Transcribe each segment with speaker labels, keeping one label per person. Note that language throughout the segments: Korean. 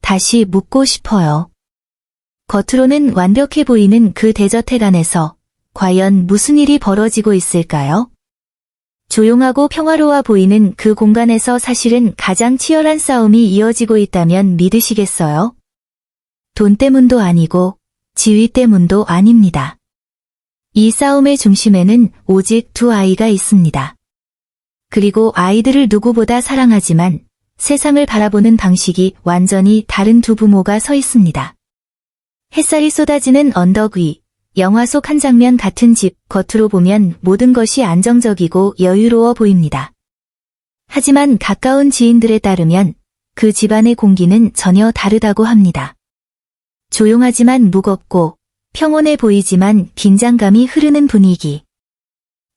Speaker 1: 다시 묻고 싶어요. 겉으로는 완벽해 보이는 그 대저택 안에서 과연 무슨 일이 벌어지고 있을까요? 조용하고 평화로워 보이는 그 공간에서 사실은 가장 치열한 싸움이 이어지고 있다면 믿으시겠어요? 돈 때문도 아니고 지위 때문도 아닙니다. 이 싸움의 중심에는 오직 두 아이가 있습니다. 그리고 아이들을 누구보다 사랑하지만 세상을 바라보는 방식이 완전히 다른 두 부모가 서 있습니다. 햇살이 쏟아지는 언덕 위, 영화 속 한 장면 같은 집, 겉으로 보면 모든 것이 안정적이고 여유로워 보입니다. 하지만 가까운 지인들에 따르면 그 집안의 공기는 전혀 다르다고 합니다. 조용하지만 무겁고 평온해 보이지만 긴장감이 흐르는 분위기.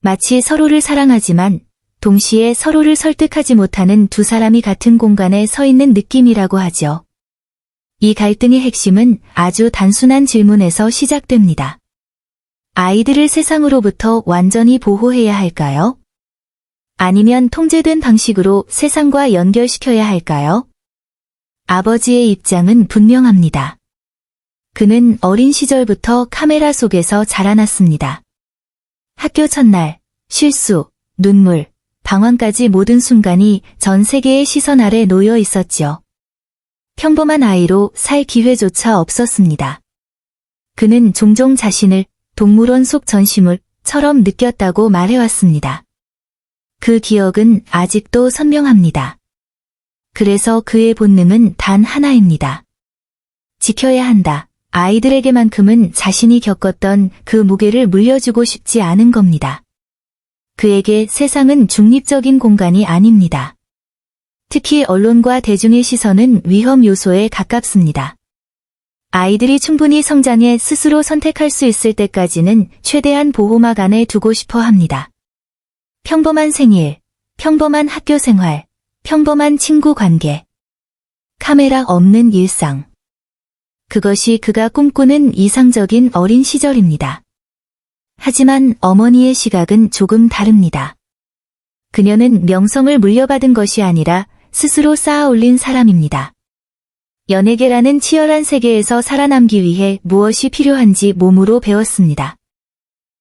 Speaker 1: 마치 서로를 사랑하지만 동시에 서로를 설득하지 못하는 두 사람이 같은 공간에 서 있는 느낌이라고 하죠. 이 갈등의 핵심은 아주 단순한 질문에서 시작됩니다. 아이들을 세상으로부터 완전히 보호해야 할까요? 아니면 통제된 방식으로 세상과 연결시켜야 할까요? 아버지의 입장은 분명합니다. 그는 어린 시절부터 카메라 속에서 자라났습니다. 학교 첫날, 실수, 눈물, 방황까지 모든 순간이 전 세계의 시선 아래 놓여 있었지요. 평범한 아이로 살 기회조차 없었습니다. 그는 종종 자신을 동물원 속 전시물처럼 느꼈다고 말해왔습니다. 그 기억은 아직도 선명합니다. 그래서 그의 본능은 단 하나입니다. 지켜야 한다. 아이들에게만큼은 자신이 겪었던 그 무게를 물려주고 싶지 않은 겁니다. 그에게 세상은 중립적인 공간이 아닙니다. 특히 언론과 대중의 시선은 위험 요소에 가깝습니다. 아이들이 충분히 성장해 스스로 선택할 수 있을 때까지는 최대한 보호막 안에 두고 싶어 합니다. 평범한 생일, 평범한 학교 생활, 평범한 친구 관계, 카메라 없는 일상. 그것이 그가 꿈꾸는 이상적인 어린 시절입니다. 하지만 어머니의 시각은 조금 다릅니다. 그녀는 명성을 물려받은 것이 아니라 스스로 쌓아 올린 사람입니다. 연예계라는 치열한 세계에서 살아남기 위해 무엇이 필요한지 몸으로 배웠습니다.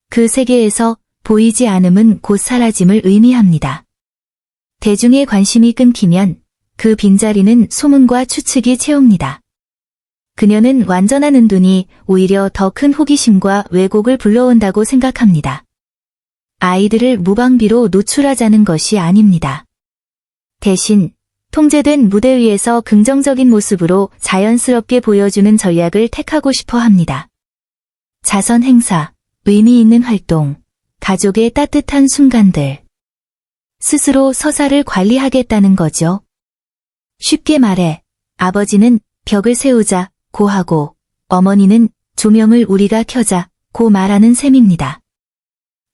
Speaker 1: 그 세계에서 보이지 않음은 곧 사라짐을 의미합니다. 대중의 관심이 끊기면 그 빈자리는 소문과 추측이 채웁니다. 그녀는 완전한 은둔이 오히려 더 큰 호기심과 왜곡을 불러온다고 생각합니다. 아이들을 무방비로 노출하자는 것이 아닙니다. 대신 통제된 무대 위에서 긍정적인 모습으로 자연스럽게 보여주는 전략을 택하고 싶어 합니다. 자선 행사, 의미 있는 활동, 가족의 따뜻한 순간들. 스스로 서사를 관리하겠다는 거죠. 쉽게 말해, 아버지는 벽을 세우자 고 하고 어머니는 조명을 우리가 켜자 고 말하는 셈입니다.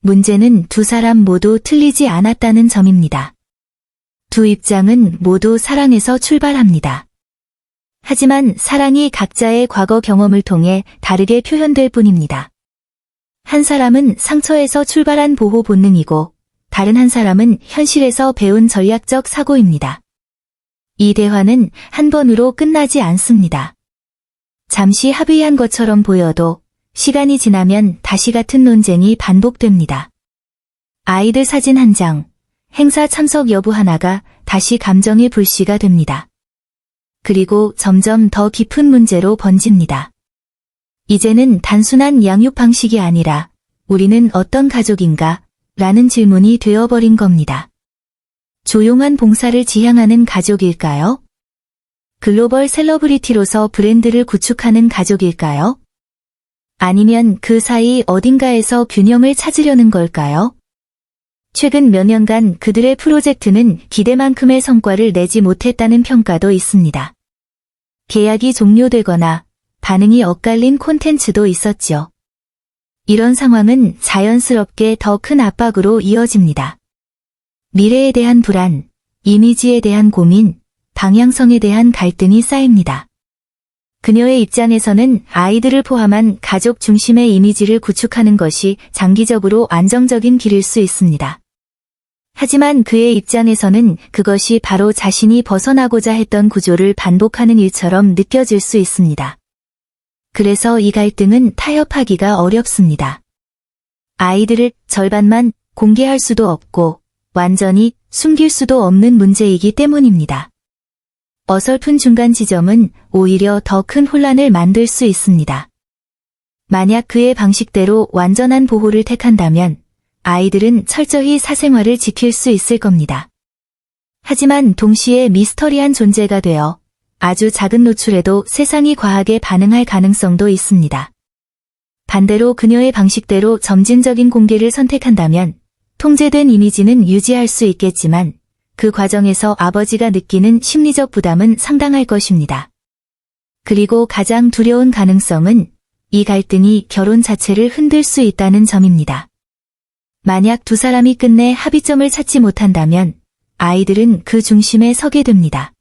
Speaker 1: 문제는 두 사람 모두 틀리지 않았다는 점입니다. 두 입장은 모두 사랑에서 출발합니다. 하지만 사랑이 각자의 과거 경험을 통해 다르게 표현될 뿐입니다. 한 사람은 상처에서 출발한 보호 본능이고 다른 한 사람은 현실에서 배운 전략적 사고입니다. 이 대화는 한 번으로 끝나지 않습니다. 잠시 합의한 것처럼 보여도 시간이 지나면 다시 같은 논쟁이 반복됩니다. 아이들 사진 한 장, 행사 참석 여부 하나가 다시 감정의 불씨가 됩니다. 그리고 점점 더 깊은 문제로 번집니다. 이제는 단순한 양육 방식이 아니라 우리는 어떤 가족인가? 라는 질문이 되어버린 겁니다. 조용한 봉사를 지향하는 가족일까요? 글로벌 셀러브리티로서 브랜드를 구축하는 가족일까요? 아니면 그 사이 어딘가에서 균형을 찾으려는 걸까요? 최근 몇 년간 그들의 프로젝트는 기대만큼의 성과를 내지 못했다는 평가도 있습니다. 계약이 종료되거나 반응이 엇갈린 콘텐츠도 있었죠. 이런 상황은 자연스럽게 더 큰 압박으로 이어집니다. 미래에 대한 불안, 이미지에 대한 고민, 방향성에 대한 갈등이 쌓입니다. 그녀의 입장에서는 아이들을 포함한 가족 중심의 이미지를 구축하는 것이 장기적으로 안정적인 길일 수 있습니다. 하지만 그의 입장에서는 그것이 바로 자신이 벗어나고자 했던 구조를 반복하는 일처럼 느껴질 수 있습니다. 그래서 이 갈등은 타협하기가 어렵습니다. 아이들을 절반만 공개할 수도 없고 완전히 숨길 수도 없는 문제이기 때문입니다. 어설픈 중간 지점은 오히려 더 큰 혼란을 만들 수 있습니다. 만약 그의 방식대로 완전한 보호를 택한다면 아이들은 철저히 사생활을 지킬 수 있을 겁니다. 하지만 동시에 미스터리한 존재가 되어 아주 작은 노출에도 세상이 과하게 반응할 가능성도 있습니다. 반대로 그녀의 방식대로 점진적인 공개를 선택한다면 통제된 이미지는 유지할 수 있겠지만 그 과정에서 아버지가 느끼는 심리적 부담은 상당할 것입니다. 그리고 가장 두려운 가능성은 이 갈등이 결혼 자체를 흔들 수 있다는 점입니다. 만약 두 사람이 끝내 합의점을 찾지 못한다면 아이들은 그 중심에 서게 됩니다.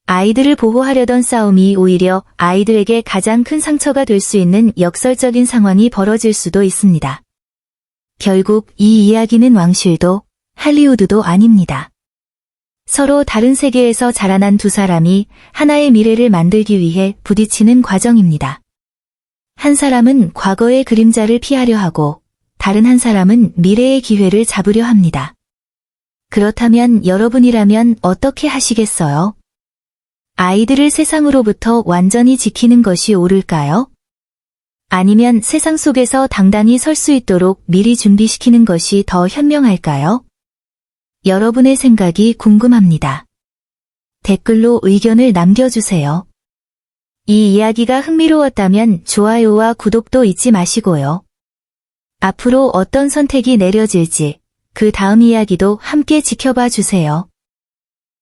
Speaker 1: 아이들을 보호하려던 싸움이 오히려 아이들에게 가장 큰 상처가 될 수 있는 역설적인 상황이 벌어질 수도 있습니다. 결국 이 이야기는 왕실도 할리우드도 아닙니다. 서로 다른 세계에서 자라난 두 사람이 하나의 미래를 만들기 위해 부딪히는 과정입니다. 한 사람은 과거의 그림자를 피하려 하고 다른 한 사람은 미래의 기회를 잡으려 합니다. 그렇다면 여러분이라면 어떻게 하시겠어요? 아이들을 세상으로부터 완전히 지키는 것이 옳을까요? 아니면 세상 속에서 당당히 설 수 있도록 미리 준비시키는 것이 더 현명할까요? 여러분의 생각이 궁금합니다. 댓글로 의견을 남겨주세요. 이 이야기가 흥미로웠다면 좋아요와 구독도 잊지 마시고요. 앞으로 어떤 선택이 내려질지 그 다음 이야기도 함께 지켜봐 주세요.